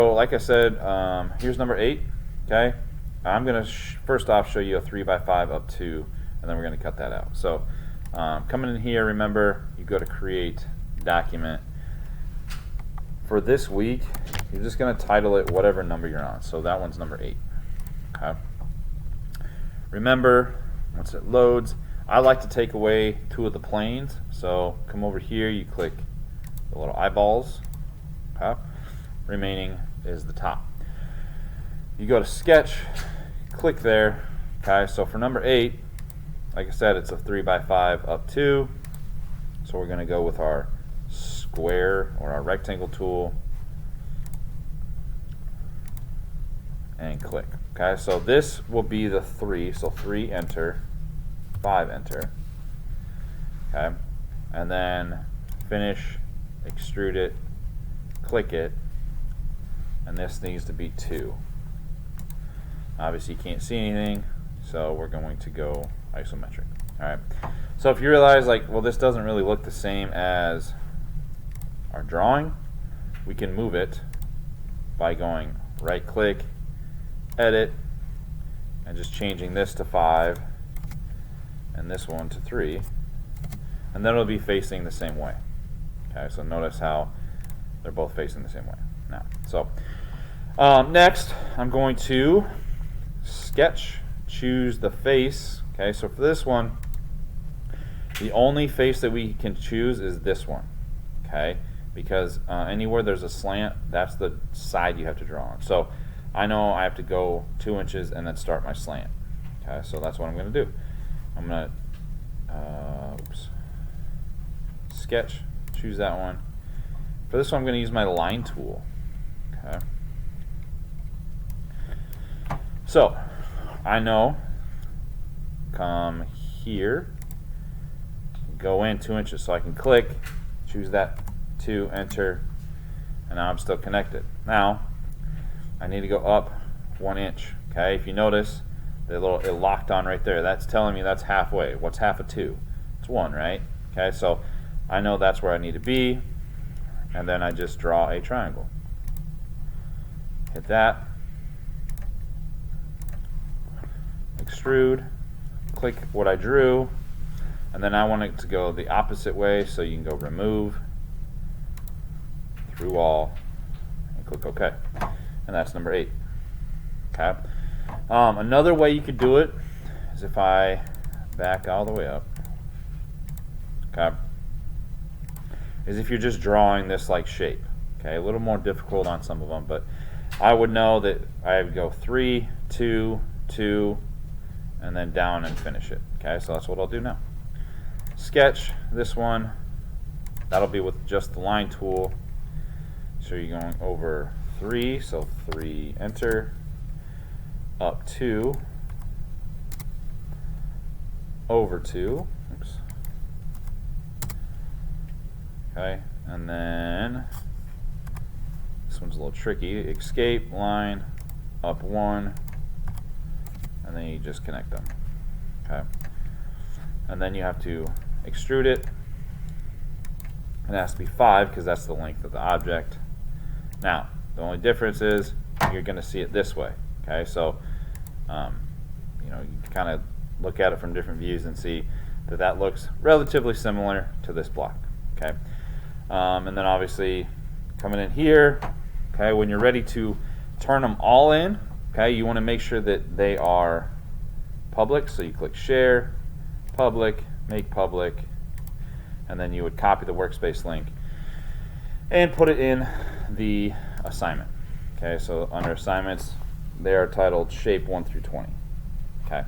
So like I said, here's number 8. Okay, I'm going to first off show you a 3x5 up 2, and then we're going to cut that out. So coming in here, remember you go to create document. For this week, you're just going to title it whatever number you're on. So that one's number 8. Okay. Remember, once it loads, I like to take away 2 of the planes. So come over here, you click the little eyeballs. Okay. Remaining is the top. You go to sketch, click there. Okay. So for number 8, like I said, it's a 3x5 up 2. So we're going to go with our square or our rectangle tool and click. Okay, so this will be the 3. So 3, enter, 5, enter. Okay, and then finish, extrude it, click it, and this needs to be 2. Obviously, you can't see anything, so we're going to go isometric. All right. So if you realize, like, well, this doesn't really look the same as our drawing, we can move it by going right click, edit, and just changing this to 5 and this one to 3, and then it'll be facing the same way. Okay, so notice how they're both facing the same way now. So next I'm going to sketch, choose the face. Okay, so for this one, the only face that we can choose is this one. Okay, because anywhere there's a slant, that's the side you have to draw on. So I know I have to go 2 inches and then start my slant. Okay, so that's what I'm going to do. I'm going to sketch, choose that one. For this one, I'm going to use my line tool. Okay. So I know, come here, go in 2 inches, so I can click, choose that 2, enter, and now I'm still connected. Now I need to go up 1 inch. Okay, if you notice, it locked on right there. That's telling me that's halfway. What's half of 2? It's 1, right? Okay, so I know that's where I need to be, and then I just draw a triangle. Hit that, extrude, click what I drew, and then I want it to go the opposite way, so you can go remove, through all, and click OK. And that's number 8. Okay. Another way you could do it is if I back all the way up. Okay. Is if you're just drawing this like shape. Okay. A little more difficult on some of them, but I would know that I would go 3, 2, 2, and then down and finish it. Okay. So that's what I'll do now. Sketch this one. That'll be with just the line tool. So you're going over 3, so 3, enter, up 2, over 2, oops. Okay, and then this one's a little tricky, escape, line, up 1, and then you just connect them. Okay, and then you have to extrude it. It has to be 5 because that's the length of the object. Now, the only difference is you're going to see it this way. Okay, so you can kind of look at it from different views and see that that looks relatively similar to this block. Okay, and then obviously coming in here. Okay, when you're ready to turn them all in, okay, you want to make sure that they are public. So you click Share, Public, Make Public, and then you would copy the workspace link and put it in the assignment. Okay, so under assignments, they are titled Shape 1 through 20. Okay.